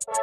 Foodies!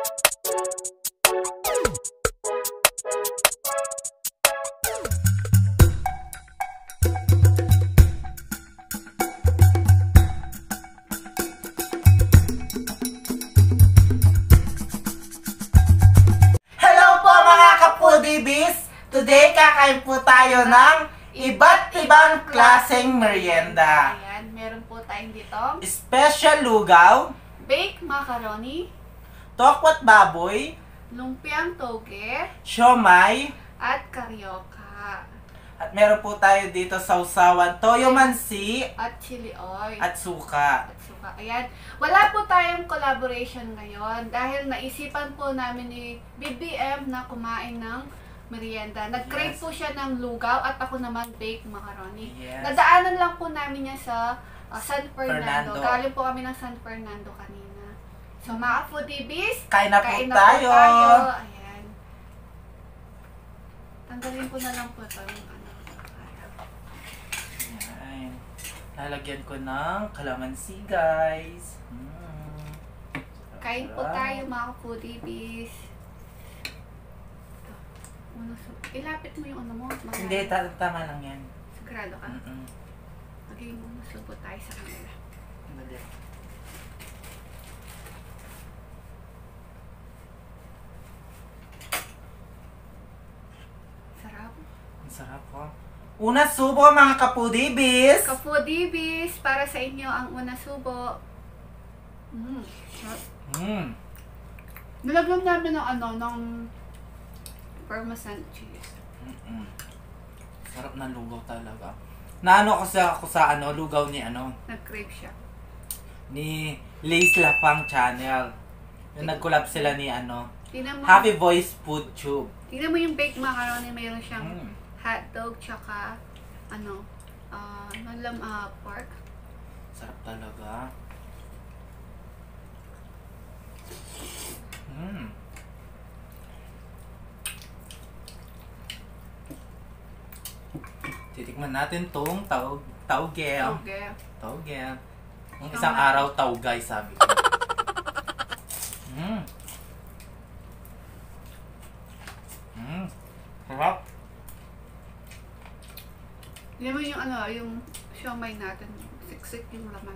Today, kakain po tayo ng iba't ibang klaseng merienda. Ayan, meron po tayong dito Special lugaw, baked macaroni, tokwat baboy, lumpiang toge, siomay, at karyoka. at meron po tayo dito sausawan, toyo mansi, At chili oil. at suka. At suka. Ayan. Wala po tayong collaboration ngayon dahil naisipan po namin ni BBM na kumain ng merienda. Nag-crave po siya ng lugaw at ako naman baked macaroni. Yes. Nadaanan lang po namin niya sa San Fernando. Fernando. Galing po kami ng San Fernando kanina. So mga foodies, Kain na po kain na tayo. po tayo. Ayan. Tanggalin ko na lang po ito. Ayan. Lalagyan ko ng kalamansi, guys. Kain po tayo mga foodies. Ilapit mo yung ano mo. Hindi, tama lang yan. Sigurado ka? Magiging umusubo tayo sa kanila. Dali. Sarap. Ang sarap po. Una subo mga kapudibis! Ka-foodies, para sa inyo ang una subo. Sarap. Nilagyan namin ng ng Parmesan cheese. Sarap na lugaw talaga. Naano ako sa lugaw ni Nag-crave siya. ni Lace Lapang Channel. Yung nag-collab sila ni Tingnan mo, Happy Voice Food Tube. tingnan mo yung baked macaroni, mayroon siyang hotdog, tsaka pork. Sarap talaga. Titikman natin tong taugel. Okay. Taugel. Yung isang araw taugay sabi ko. Sarap. Tingnan mo yung yung siomay natin. Siksik yung laman.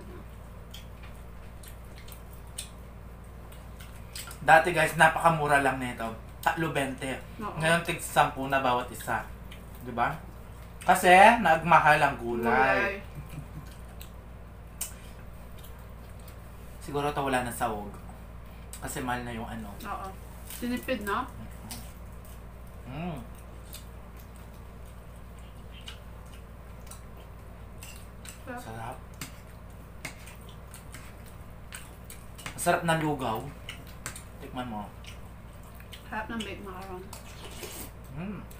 Dati guys, napakamura lang nito. 3.20. Oo. Ngayon, tig-10 na bawat isa. Diba? Kasi, nagmahal ang gulay. Siguro ito wala na sahog. Kasi mahal na yung Oo. Tinipid na? Sarap. Sarap ng lugaw. Tikman mo. Sarap ng baked macaroni.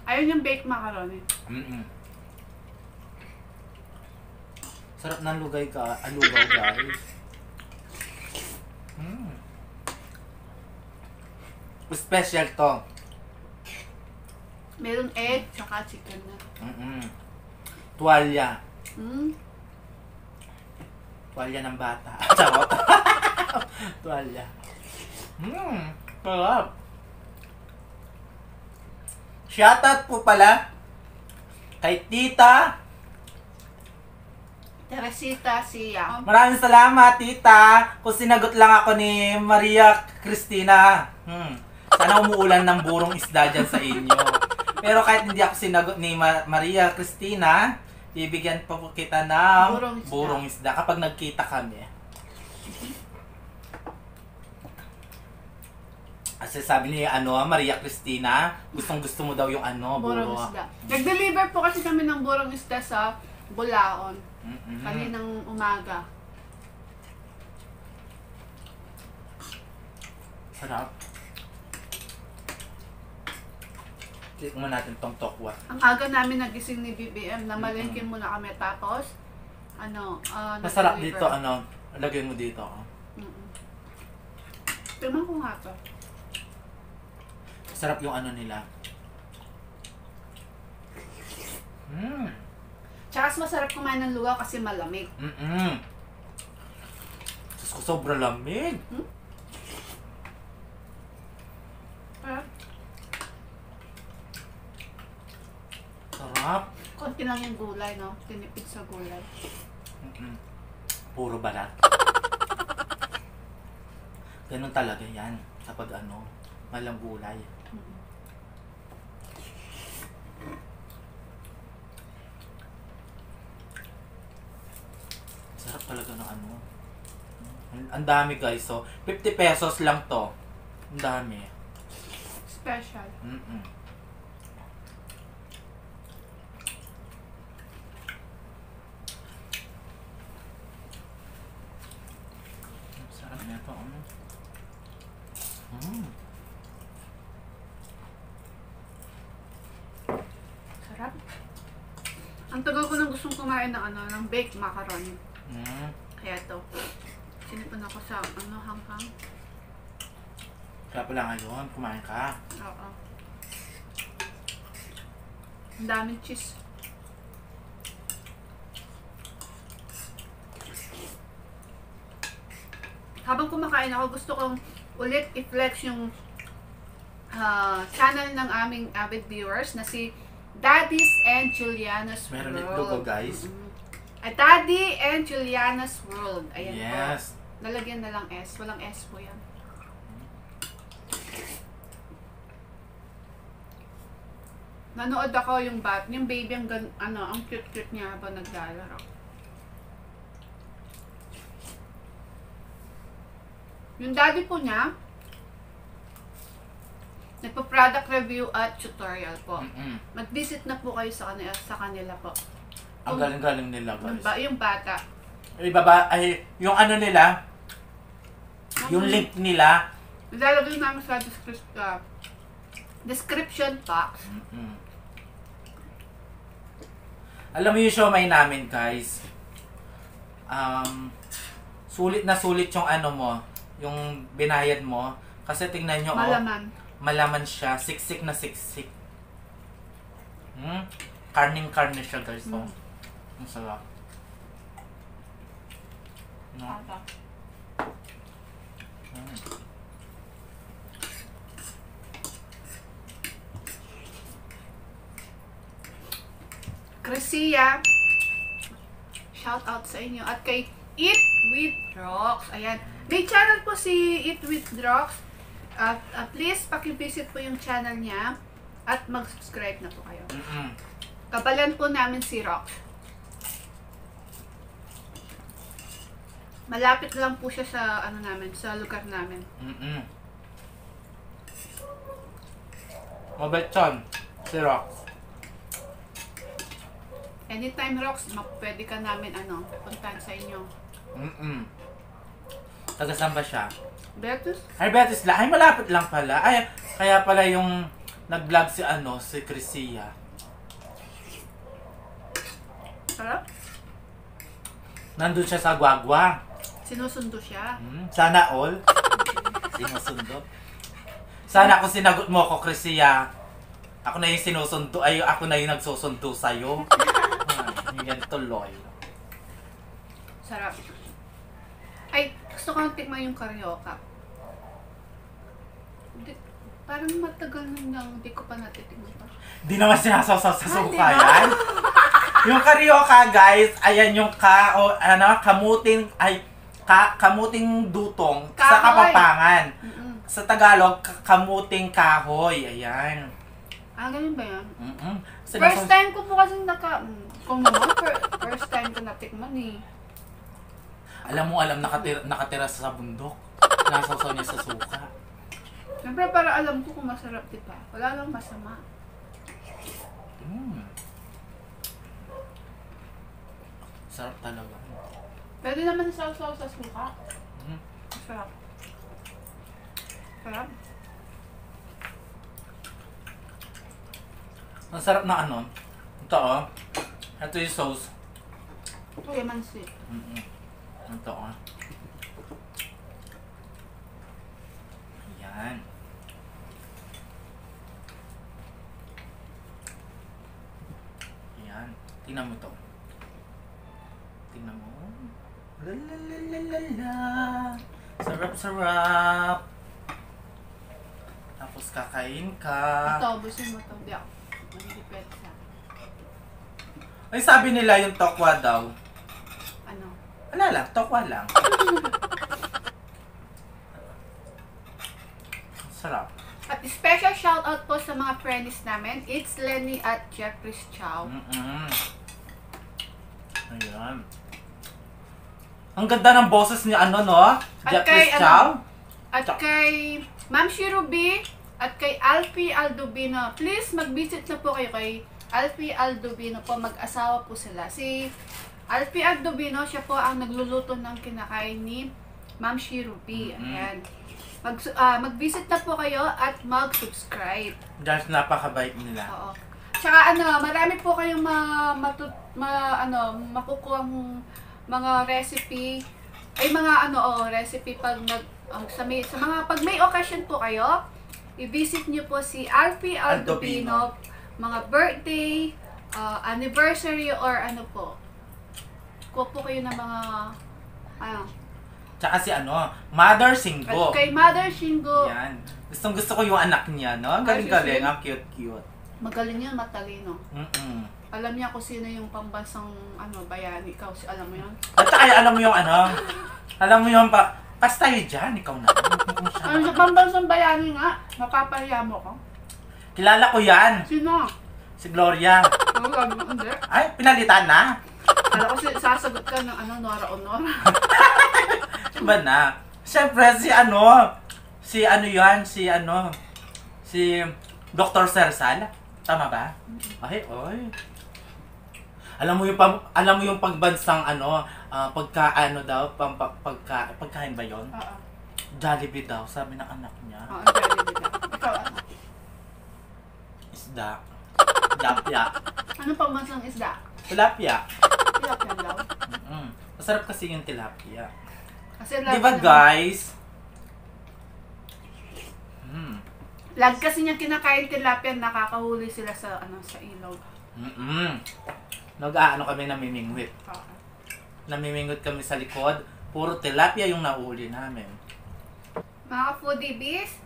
Ayun yung baked macaroni. Sarap ng lugaw guys. Special to. Meron egg, tsaka chicken na. Tuwalya. Tuwalya ng bata. Charot. Tuwalya. Sarap. Shoutout po pala kay Tita Teresita Siya. Maraming salamat, Tita. Kung sinagot lang ako ni Maria Cristina. Sana umuulan ng burong isda dyan sa inyo. Pero kahit hindi ako sinagot ni Maria Cristina, bibigyan pa po kita ng burong isda kapag nagkita kami. Kasi sabi ni Maria Cristina, gustong-gusto mo daw yung burong isda. Nag-deliver po kasi kami ng burong isda sa Bulaon. Kaninang umaga. Sarap. Tikman natin tong tokwa. Ang aga namin nagising ni BBM na malengke muna kami tapos masarap dito, lagay mo dito. Tignan ko nga to. Sarap yung nila. Tsaka masarap kumain ng lugaw kasi malamig. Sobrang lamig. konti lang yung gulay, no? Tinipid sa gulay. Puro balat. Ganun talaga yan kapag walang gulay. Sarap talaga ng Ang dami guys, so 50 pesos lang to. Ang dami. Special. Sarap nito. Sarap. Ang tagal ko nang gustong kumain ng ng baked macaroni. Kaya to. Sinipon ako sa hanghang. Kaya pala ngayon, kumain ka. Oo. Ang daming cheese. Habang kumakain ako, gusto kong ulit i-flex yung channel ng aming avid viewers na si Daddy's and Juliana's World. Meron logo guys. Daddy and Juliana's World. Ayan yes. po. Nalagyan na lang S. Walang S po yan. Nanood ako yung baby ang ang cute-cute niya habang naglalaro. Yung daddy po niya, nagpa-product review at tutorial po. Mag-visit na po kayo sa kanila po. Ang galing-galing nila guys. Yung bata. Yung nila, yung link nila, ilalagay namin sa description box. Alam mo yung siomai namin guys, sulit na sulit yung mo, yung binayad mo. Kasi tingnan nyo, malaman siya, siksik na siksik. Karning-karne siya guys. Ang sarap. Crisia, shout out sa inyo. At kay Eat with Drox. Ayan. May channel po si Eat with Drox. At please, paki-visit po yung channel niya. At mag-subscribe na po kayo. Kabalan po namin si Rox. Malapit lang po siya sa sa lugar namin. Mabait yun, si Rox. Anytime, Rox, pwede ka namin puntahan sa inyo. Taga saan ba siya? Betis? Ay, Betis lang. Ay, malapit lang pala. Ay, kaya pala yung nag-vlog si Crisia. Sarap? Nandun siya sa Guagua. Sinusundo siya. Sana all. Sinusundo. Sana kung sinagot mo ako, Crisia, ako na yung sinusundo, ako na yung nagsusundo sa'yo. Yan tuloy. Sarap. Ay, gusto ko tikman yung karyoka. Parang matagal nang hindi ko pa natitignan pa. Di naman sinasawsaw sa suka yan. Yung karyoka guys, ayan yung kamuting dutong kahoy. Sa Kapampangan. Sa Tagalog, kamuting kahoy. Ayan. Ganun ba yan? First time ko po kasi first time ko natikman eh. Alam mo, nakatira sa bundok. Nasawsaw niya sa suka. Siyempre, para alam ko kung masarap, diba? Wala lang masama. Sarap talaga. Pwede naman sausaw sa suka. Sarap. Sarap. Ang sarap na ito ito yung sauce. Clemency. Ito Ayan. Ayan. Tingnan mo ito. Tingnan mo. Lalalala. Sarap-sarap. Tapos kakain ka. Ito, busin mo ito. Di ako. Magigipet sa. Ay, sabi nila yung tokwa daw. Ano? Ano lang, tokwa lang. Sarap. At special shoutout po sa mga friends namin. It's Lenny at Jeffrey's Chow. Ayan. Ang ganda ng boses ni ano, no? Jeffrey kay, Chow. At kay Ma'am Shirubi at kay Alfie Aldubino. Please mag-visit na po kayo kay Alfie Aldubino po. Mag-asawa po sila. Si Alfie Aldubino, siya po ang nagluluto ng kinakain ni Ma'am Shirubi. Ayan. Mag-visit na po kayo at mag-subscribe. Dahil napakabait nila. Oo. Tsaka marami po kayong makukuhang mga recipe. Ay mga recipe pag pag may occasion po kayo, i-visit niyo po si Alfie Aldubino, mga birthday, anniversary or ano po. Kuha po kayo ng mga Tsaka si Mother Singgo. At kay Mother Singgo. Yan. Gustong-gusto ko yung anak niya, no? Ang galing-galing, ang cute-cute. Magaling yun, matalino. Mm-mm. Alam niya kung sino yung pambansang bayani. Ikaw, alam mo yun? At saka alam mo yung alam mo yung pas tayo dyan, ikaw na. Ano sa pambansang bayani nga? Mapapahiya mo ko. Kilala ko yan. Sino? Si Gloria. Hindi. Ay, pinalitan na. Alam ko sasagot ka ng Nora Honora. Iba na. Siyempre, si Dr. Sersal. Tama ba? Ay, oy. Alam mo yung pagbansang pagkain ba yon? Oo. Jollibee daw, sabi ng anak niya. Oo, Jollibee daw. Ikaw ano? Isda. Tilapia. Ano pambansang isda? Tilapia. Tilapia daw. Masarap kasi yung tilapia. Kasi Di ba guys? Lag kasi niya kinakain tilapia, nakakahuli sila sa ilog. Kami namimingwit. Oo. Namimingwit kami sa likod. Puro tilapia yung nauli namin. Mga foodie bees,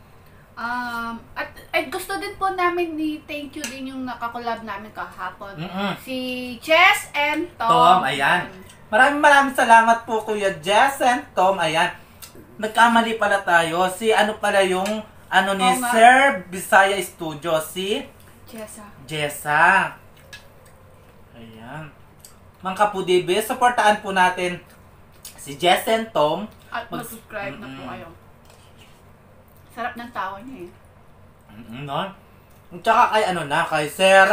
at gusto din po namin thank you din yung nakakolab namin kahapon. Si Jess and Tom. Ayan. Maraming salamat po Kuya Jess and Tom. Ayan. Nagkamali pala tayo. Si pala yung ni Sir Bisaya Studio. Si Jessa. Ayan. Mga kapudibis, supportaan po natin si Jess and Tom. At mag-subscribe na po kayo. Sarap ng tawa niya No? Tsaka kay Sir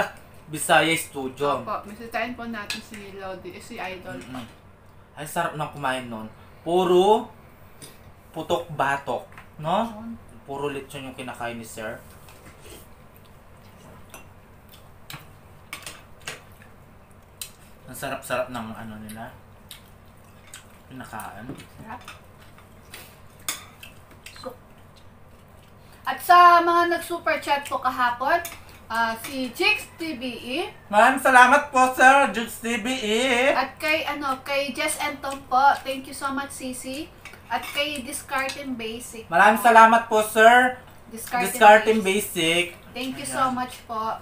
Bisaya Studio. Opo, bisitahin po natin si Lodi, si Idol. Ay, sarap ng kumain nun. Puro putok-batok. No? Puro lechon yung kinakain ni Sir. Ang sarap-sarap ng nila. Pinakaan. Sarap. At sa mga nag-super chat po kahapon, si Jix TBE. Maraming salamat po, Sir Jix TBE. At kay Jess and Tom po, thank you so much, Sisi. At kay Discarding Basic. Maraming salamat po, Sir. Discarding Basic. Thank you so much po.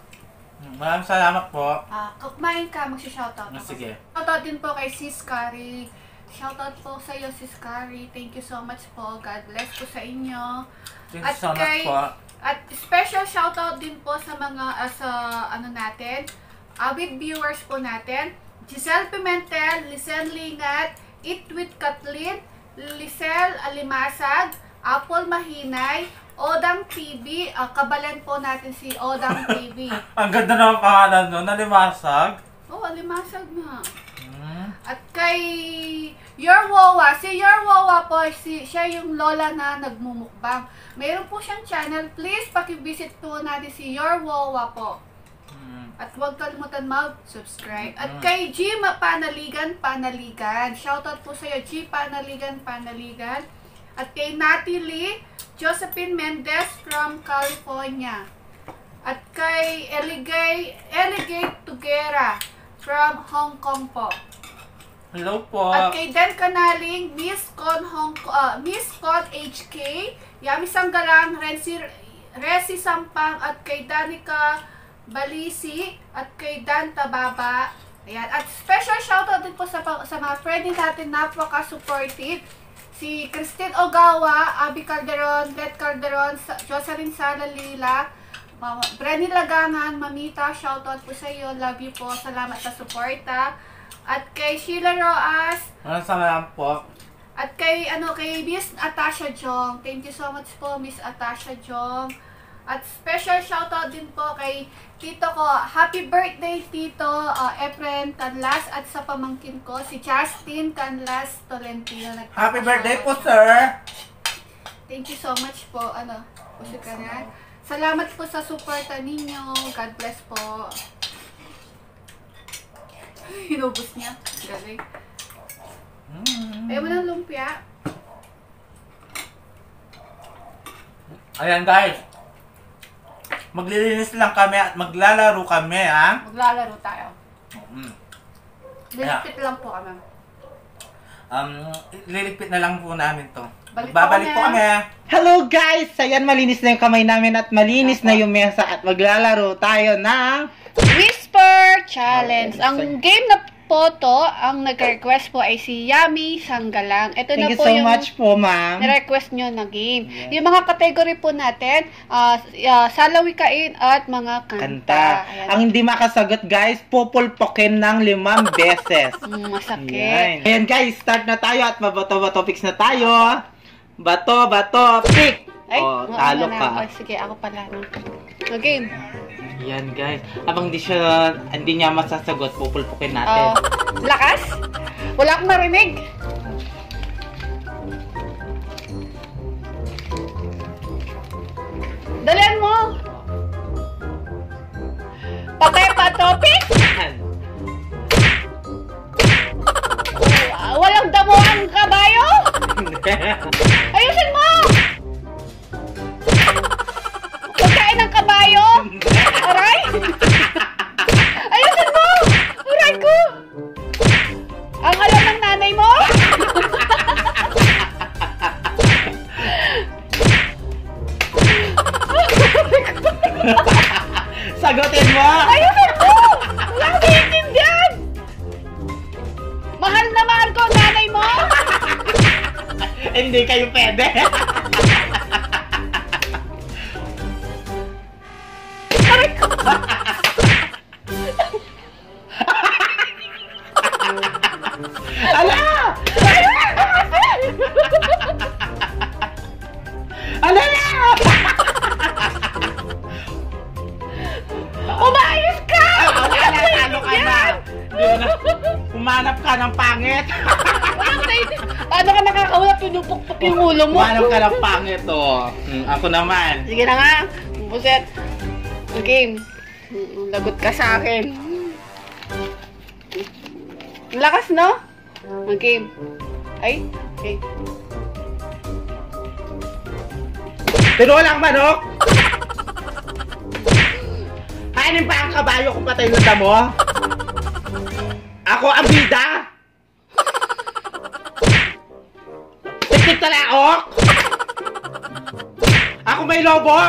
Maraming salamat po. Kumain ka, mag-shoutout ako. Sige. Shoutout din po kay Sis Carrie. Shoutout po sa iyo, Sis Carrie. Thank you so much po. God bless po sa inyo. Thank you so much po. At special shoutout din po sa mga avid viewers po natin. Giselle Pimentel, Lisen Lingat, Eat with Kathleen, Lisel Alimasag, Apple Mahinay, Odang TV, kabalan po natin si Odang TV. Ang ganda ng pangalan no, Nalimasag. Alimasag na. At kay Your Wawa, si Your Wawa po, siya yung lola na nagmumukbang. Mayroon po siyang channel, please pakivisit po natin si Your Wawa po. At huwag kalimutan mag-subscribe. At kay G Panaligan, shoutout po sa iyo G Panaligan. At kay Nati Lee, Josephine Mendez from California. At kay Eligate Tugera from Hong Kong po. Hello po. At kay Dan Canaling, Miss Con HK, Yami Sanggalang, Resi Sampang, at kay Danica Balisi, at kay Dan Tababa, Ayan. At special shoutout din po sa mga friend natin, napaka-supportive. Si Christine Ogawa, Abby Calderon, Beth Calderon, Jocelyn Salalila, Brenny Lagangan, Mamita, shoutout po sa iyo. Love you po. Salamat sa suporta. At kay Sheila Roas. Salamat po. At kay Miss Atasha Jong. Thank you so much po, Miss Atasha Jong. At special shoutout din po kay Tito ko. Happy birthday, Tito Efren Canlas. At sa pamangkin ko, si Justin Canlas Tolentino. Happy birthday po, sir! Thank you so much po. Puso ka na. Salamat po sa suporta ninyo. God bless po. Hinubos niya. Galing. Ayaw mo ng lumpia? Ayan guys. Maglilinis lang kami at maglalaro kami, ha? Maglalaro tayo. Liligpit lang po kami. Liligpit na lang po namin to. Babalik po kami. Hello guys! Ayan, malinis na yung kamay namin at malinis na yung mesa at maglalaro tayo ng Whisper Challenge. Ang game na po to, ang nag-request po ay si Yami Sanggalang. Ito Thank na you po so yung much po, ma'am. request nyo na game. Yeah. Yung mga category po natin, salawikain at mga kanta. Ayan. Ang hindi makasagot guys, pupulpokin ng 5 beses. Masakit. Ayan guys, start na tayo at mabato-bato picks na tayo. Bato, pick! Ay, talo ka. Sige, ako pala. Game. Yan guys. Abang hindi niya masasagot, pupulpukin natin. Lakas? Wala akong marinig. Dalian mo. Patay pa topic? Walang damo ang kabayo? Ayusin mo! Pagkain ng kabayo? Aray! Ayusin mo! Aray ko! Ang alam ng nanay mo? Sagutin mo! Ayusin mo! Wala akong naiintindihan! Mahal na mahal ko ang nanay mo? Hindi kayo pwede. Aray ko! Ala! Ala na! Umayos ka! Talo ka na! Humanap ka ng pangit! Paano ka nakakawala? Pinupukpuk yung ulo mo. Humanap ka ng pangit, oh. Ako naman. Sige na nga. Buset. Game. Lagot ka sa akin. Lakas, no? Game. Ay. Okay. Pero walang manok! Kainin pa ang kabayo kung patay na damo? Ako ang bida! Tiktik talaok! Ako may lobo!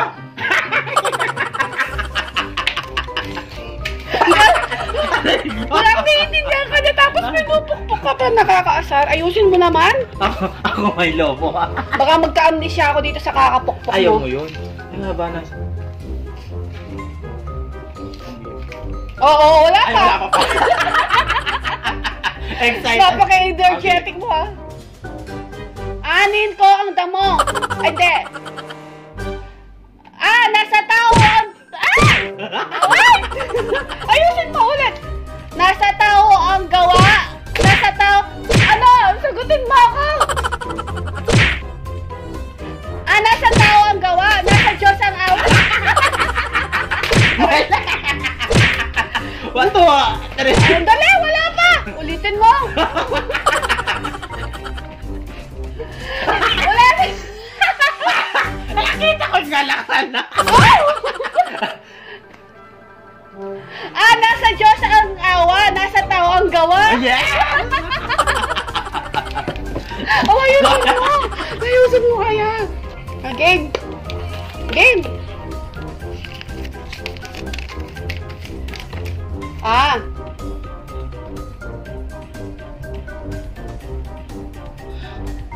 Walang naiintindihan ka na tapos pinupukpuk ka pa. Nakakaasar. Ayusin mo naman. Ako may lobo. Baka magka-amnesia ako dito sa kakapukpuk mo. Ayaw mo yun? Yung haba na. Oo, wala Ay, pa. wala pa pa. Excited. Napaka-energetic mo, ha? Anin ko ang damo. Ay, di. Nasa tao ang... What? Ayusin mo ulit. Nasa tao ang gawa. Nasa tao... Ano? Sagutin mo ako. Nasa tao ang gawa. Nasa Diyos ang awa. Wato! Dali, wala pa. Ulitin mo. Wala na. Nakita ko yung galaksan na. Nasa Diyos ang awa, nasa tao ang gawa. Yes! Ayusin mo! Ayusin mo kaya. Game! Game!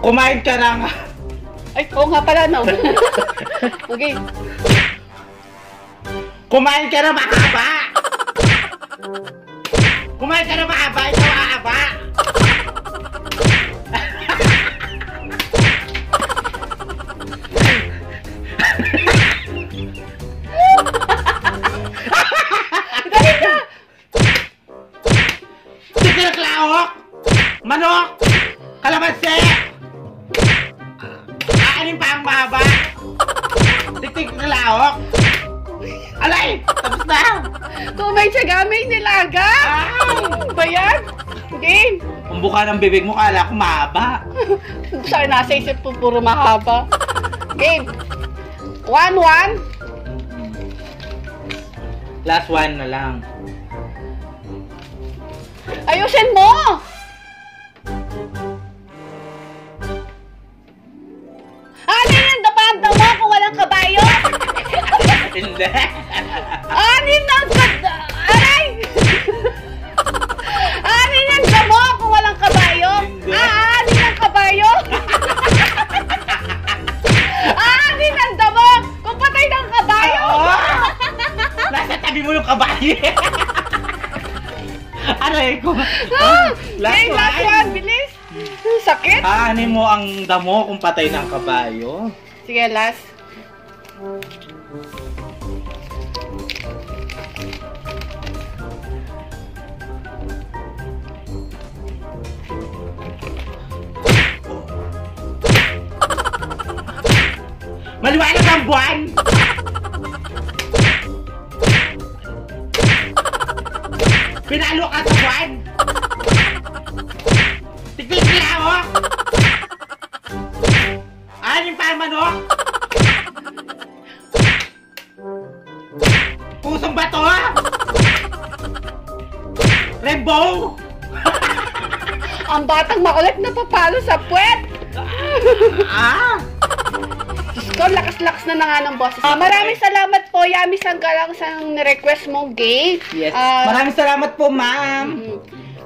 Kumain ka na nga. Ay, oo nga pala, no? Okay. Kumain ka na mahaba. Kumain ka na mahaba. Ito mahaba. Tikil klawok. Manok. Kalamansi. Aanin pa ang mahaba. Tiktik klawok. Alay! Tapos na! Kumain siya gamay nilaga. Ba yan? Game. Ang buka ng bibig mo, kala ko mahaba. Sorry, nasa isip po puro mahaba. Game. 1-1. Last one na lang. Ayusin mo! Ano yung dabanda mo kung walang kabayo? Hindi. Ano yung aray! Ano yung damo kung walang kabayo? Hindi. Ano yung kabayo? Ano yung damo kung patay ng kabayo? Oo. Nasa tabi mo yung kabayo. Aray ko. Last one, bilis. Sakit. Aanin mo ang damo kung patay ng kabayo. Sige, last. Maliwanag ang buwan! Pinalo ka sa buwan! Tiktik nila ako! Anin pa ang manok? Pusong bato! Rainbow! Ang batang makulit na papalo sa puwet. Diyos ko, lakas-lakas na nga ng boses. Maraming salamat po, Yami Sanggalang, sa request mong game. Yes. Maraming salamat po, ma'am.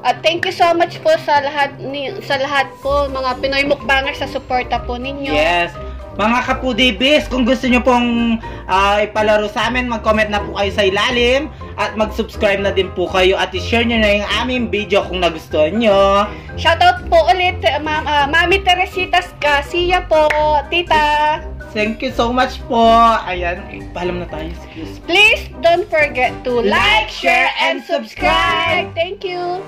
At thank you so much po sa lahat po mga Pinoy mukbangers sa suporta po ninyo. Yes. Mga kapudibis, kung gusto nyo pong ipalaro sa amin, mag-comment na po kayo sa ilalim at mag-subscribe na din po kayo at i-share nyo na yung aming video kung nagustuhan nyo. Shoutout po ulit, Mami Teresita Garcia po, Tita. Thank you so much po. Ayan, paalam na tayo. Excuse me. Please don't forget to like, share, and subscribe. Thank you.